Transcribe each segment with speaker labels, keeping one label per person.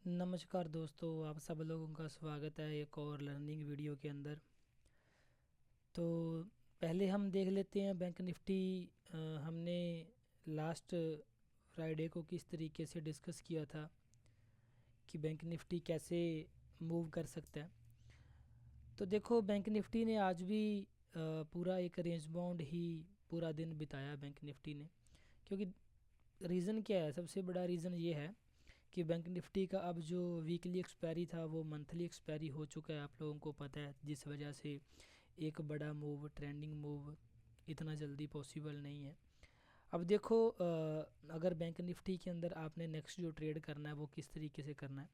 Speaker 1: नमस्कार दोस्तों, आप सब लोगों का स्वागत है एक और लर्निंग वीडियो के अंदर। तो पहले हम देख लेते हैं बैंक निफ्टी। हमने लास्ट फ्राइडे को किस तरीके से डिस्कस किया था कि बैंक निफ्टी कैसे मूव कर सकता है। तो देखो, बैंक निफ्टी ने आज भी पूरा एक रेंज बाउंड ही पूरा दिन बिताया बैंक निफ्टी ने। क्योंकि रीज़न क्या है, सबसे बड़ा रीज़न ये है कि बैंक निफ्टी का अब जो वीकली एक्सपायरी था वो मंथली एक्सपायरी हो चुका है, आप लोगों को पता है, जिस वजह से एक बड़ा मूव, ट्रेंडिंग मूव इतना जल्दी पॉसिबल नहीं है। अब देखो, अगर बैंक निफ्टी के अंदर आपने नेक्स्ट जो ट्रेड करना है वो किस तरीके से करना है।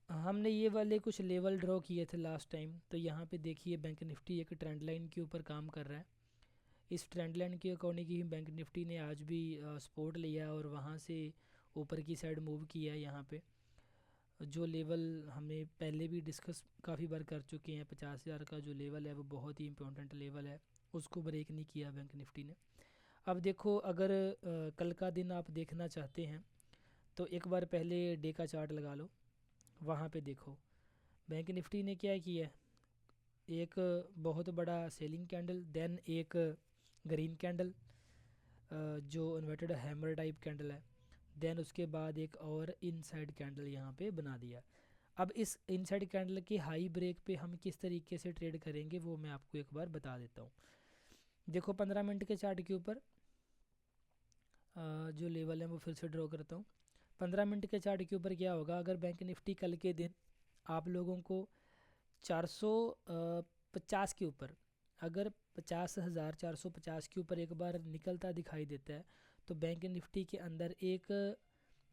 Speaker 1: हमने ये वाले कुछ लेवल ड्रॉ किए थे लास्ट टाइम। तो यहाँ पे देखिए, बैंक निफ्टी एक ट्रेंड लाइन के ऊपर काम कर रहा है। इस ट्रेंड लाइन के अकॉर्डिंग ही बैंक निफ्टी ने आज भी सपोर्ट लिया और वहाँ से ऊपर की साइड मूव किया है। यहाँ पे जो लेवल हमें पहले भी डिस्कस काफ़ी बार कर चुके हैं, 50,000 का जो लेवल है वो बहुत ही इंपॉर्टेंट लेवल है, उसको ब्रेक नहीं किया बैंक निफ्टी ने। अब देखो, अगर कल का दिन आप देखना चाहते हैं तो एक बार पहले डे का चार्ट लगा लो। वहाँ पे देखो बैंक निफ्टी ने क्या किया है, एक बहुत बड़ा सेलिंग कैंडल, देन एक ग्रीन कैंडल जो इन्वर्टेड हैमर टाइप कैंडल है, देन उसके बाद एक और इनसाइड कैंडल यहाँ पे बना दिया। अब इस इनसाइड कैंडल की हाई ब्रेक पे हम किस तरीके से ट्रेड करेंगे वो मैं आपको एक बार बता देता हूँ। देखो, 15 मिनट के चार्ट के ऊपर जो लेवल है वो फिर से ड्रॉ करता हूँ। 15 मिनट के चार्ट के ऊपर क्या होगा, अगर बैंक निफ्टी कल के दिन आप लोगों को 450 के ऊपर, अगर 50,450 के ऊपर एक बार निकलता दिखाई देता है तो बैंक निफ्टी के अंदर एक,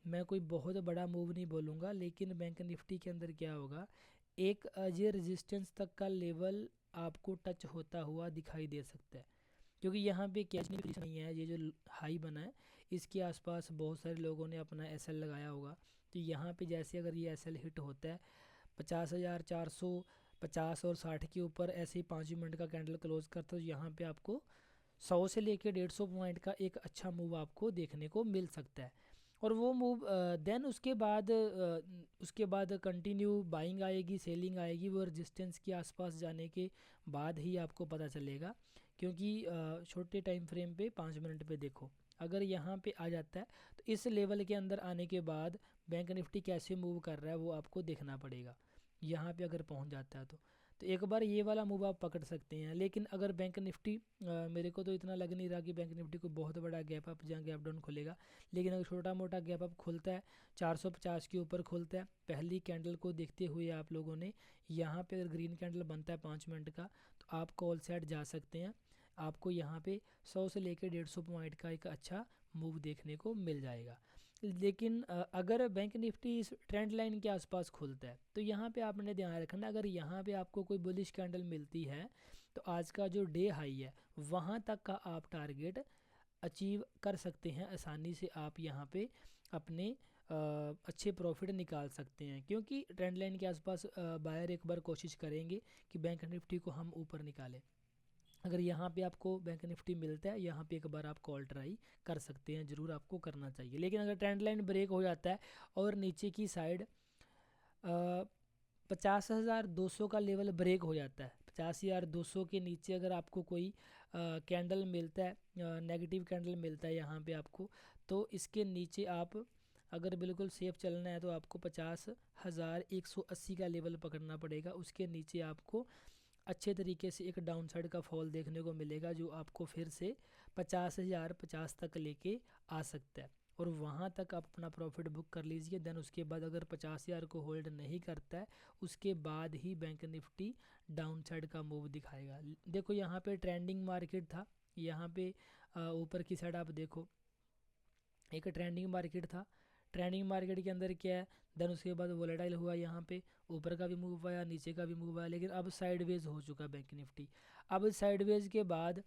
Speaker 1: मैं कोई बहुत बड़ा मूव नहीं बोलूँगा, लेकिन बैंक निफ्टी के अंदर क्या होगा, एक ये रेजिस्टेंस तक का लेवल आपको टच होता हुआ दिखाई दे सकता है। क्योंकि यहाँ पे कैच नहीं है, ये जो हाई बना है इसके आसपास बहुत सारे लोगों ने अपना एसएल लगाया होगा। तो यहाँ पे जैसे अगर ये एसएल हिट होता है 50,450 और 60 के ऊपर, ऐसे ही 5 मिनट का कैंडल क्लोज करता है, तो यहाँ पे आपको 100 से लेके 150 पॉइंट का एक अच्छा मूव आपको देखने को मिल सकता है। और वो मूव देन उसके बाद कंटिन्यू बाइंग आएगी, सेलिंग आएगी, वो रेजिस्टेंस के आसपास जाने के बाद ही आपको पता चलेगा। क्योंकि छोटे टाइम फ्रेम पे 5 मिनट पे देखो, अगर यहाँ पे आ जाता है तो इस लेवल के अंदर आने के बाद बैंक निफ्टी कैसे मूव कर रहा है वो आपको देखना पड़ेगा। यहाँ पे अगर पहुँच जाता है तो एक बार ये वाला मूव आप पकड़ सकते हैं। लेकिन अगर बैंक निफ्टी, मेरे को तो इतना लग नहीं रहा कि बैंक निफ्टी को बहुत बड़ा गैप अप या गैप डाउन खुलेगा, लेकिन अगर छोटा मोटा गैप अप खुलता है, 450 के ऊपर खुलता है, पहली कैंडल को देखते हुए आप लोगों ने यहाँ पे अगर ग्रीन कैंडल बनता है 5 मिनट का तो आप कॉल साइड जा सकते हैं। आपको यहाँ पे 100 से लेकर 150 पॉइंट का एक अच्छा मूव देखने को मिल जाएगा। लेकिन अगर बैंक निफ्टी इस ट्रेंड लाइन के आसपास खुलता है तो यहाँ पे आपने ध्यान रखना, अगर यहाँ पे आपको कोई बुलिश कैंडल मिलती है तो आज का जो डे हाई है वहाँ तक का आप टारगेट अचीव कर सकते हैं आसानी से। आप यहाँ पे अपने अच्छे प्रॉफिट निकाल सकते हैं, क्योंकि ट्रेंड लाइन के आसपास बायर एक बार कोशिश करेंगे कि बैंक निफ्टी को हम ऊपर निकालें। अगर यहाँ पे आपको बैंक निफ्टी मिलता है, यहाँ पे एक बार आप कॉल ट्राई कर सकते हैं, ज़रूर आपको करना चाहिए। लेकिन अगर ट्रेंड लाइन ब्रेक हो जाता है और नीचे की साइड 50,200 का लेवल ब्रेक हो जाता है, 50,200 के नीचे अगर आपको कोई कैंडल मिलता है, नेगेटिव कैंडल मिलता है यहाँ पे आपको, तो इसके नीचे आप अगर बिल्कुल सेफ चलना है तो आपको 50,180 का लेवल पकड़ना पड़ेगा। उसके नीचे आपको अच्छे तरीके से एक डाउन साइड का फॉल देखने को मिलेगा जो आपको फिर से 50,050 तक लेके आ सकता है, और वहाँ तक आप अपना प्रॉफिट बुक कर लीजिए। देन उसके बाद अगर 50,000 को होल्ड नहीं करता है उसके बाद ही बैंक निफ्टी डाउन साइड का मूव दिखाएगा। देखो, यहाँ पे ट्रेंडिंग मार्केट था, यहाँ पे ऊपर की साइड आप देखो एक ट्रेंडिंग मार्केट था। ट्रेंडिंग मार्केट के अंदर क्या है, देन उसके बाद वोलेटाइल हुआ, यहाँ पे ऊपर का भी मूव आया, नीचे का भी मूव आया, लेकिन अब साइडवेज हो चुका बैंक निफ्टी। अब साइडवेज के बाद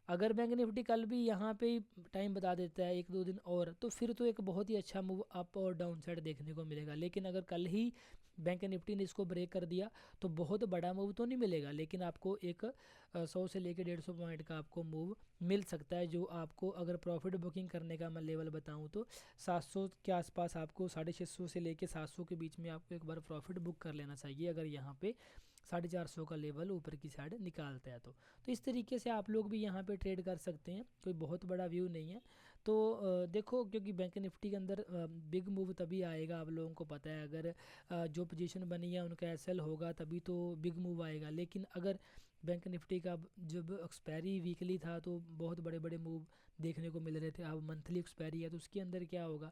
Speaker 1: अगर बैंक निफ्टी कल भी यहाँ पे टाइम बता देता है 1-2 दिन और, तो फिर तो एक बहुत ही अच्छा मूव अप और डाउन साइड देखने को मिलेगा। लेकिन अगर कल ही बैंक निफ्टी ने इसको ब्रेक कर दिया तो बहुत बड़ा मूव तो नहीं मिलेगा, लेकिन आपको एक 100 से लेकर 150 पॉइंट का आपको मूव मिल सकता है, जो आपको अगर प्रॉफिट बुकिंग करने का मैं लेवल बताऊं तो 700 के आसपास आपको, 650 से लेके 700 के बीच में आपको एक बार प्रॉफिट बुक कर लेना चाहिए, अगर यहाँ पे 450 का लेवल ऊपर की साइड निकालता है तो इस तरीके से आप लोग भी यहाँ पे ट्रेड कर सकते हैं, कोई बहुत बड़ा व्यू नहीं है। तो देखो, क्योंकि बैंक निफ्टी के अंदर बिग मूव तभी आएगा, आप लोगों को पता है, अगर जो पोजीशन बनी है उनका एसएल होगा तभी तो बिग मूव आएगा। लेकिन अगर बैंक निफ्टी का जब एक्सपायरी वीकली था तो बहुत बड़े बड़े मूव देखने को मिल रहे थे, अब मंथली एक्सपायरी है तो उसके अंदर क्या होगा,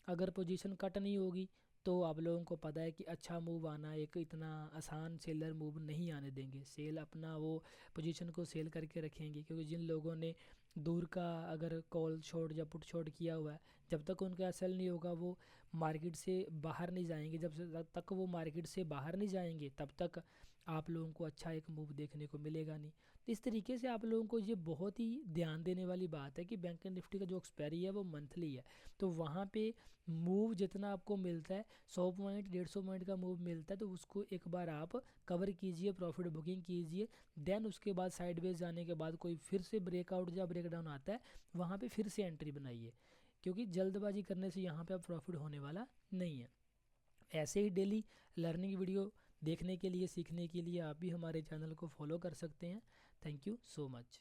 Speaker 1: अगर पोजीशन कट नहीं होगी तो आप लोगों को पता है कि अच्छा मूव आना एक इतना आसान सेलर मूव नहीं आने देंगे, सेल अपना वो पोजीशन को सेल करके रखेंगे। क्योंकि जिन लोगों ने दूर का अगर कॉल शॉर्ट या पुट शॉर्ट किया हुआ है, जब तक उनका सेल नहीं होगा वो मार्केट से बाहर नहीं जाएंगे, जब तक वो मार्केट से बाहर नहीं जाएंगे तब तक आप लोगों को अच्छा एक मूव देखने को मिलेगा नहीं। तो इस तरीके से आप लोगों को ये बहुत ही ध्यान देने वाली बात है कि बैंक निफ्टी का जो एक्सपायरी है वो मंथली है, तो वहाँ पे मूव जितना आपको मिलता है, 100 पॉइंट 150 पॉइंट का मूव मिलता है, तो उसको एक बार आप कवर कीजिए, प्रॉफिट बुकिंग कीजिए। देन उसके बाद साइडवेज जाने के बाद कोई फिर से ब्रेकआउट या ब्रेकडाउन आता है, वहाँ पे फिर से एंट्री बनाइए, क्योंकि जल्दबाजी करने से यहाँ पे आप प्रॉफिट होने वाला नहीं है। ऐसे ही डेली लर्निंग वीडियो देखने के लिए, सीखने के लिए आप भी हमारे चैनल को फॉलो कर सकते हैं। Thank you so much.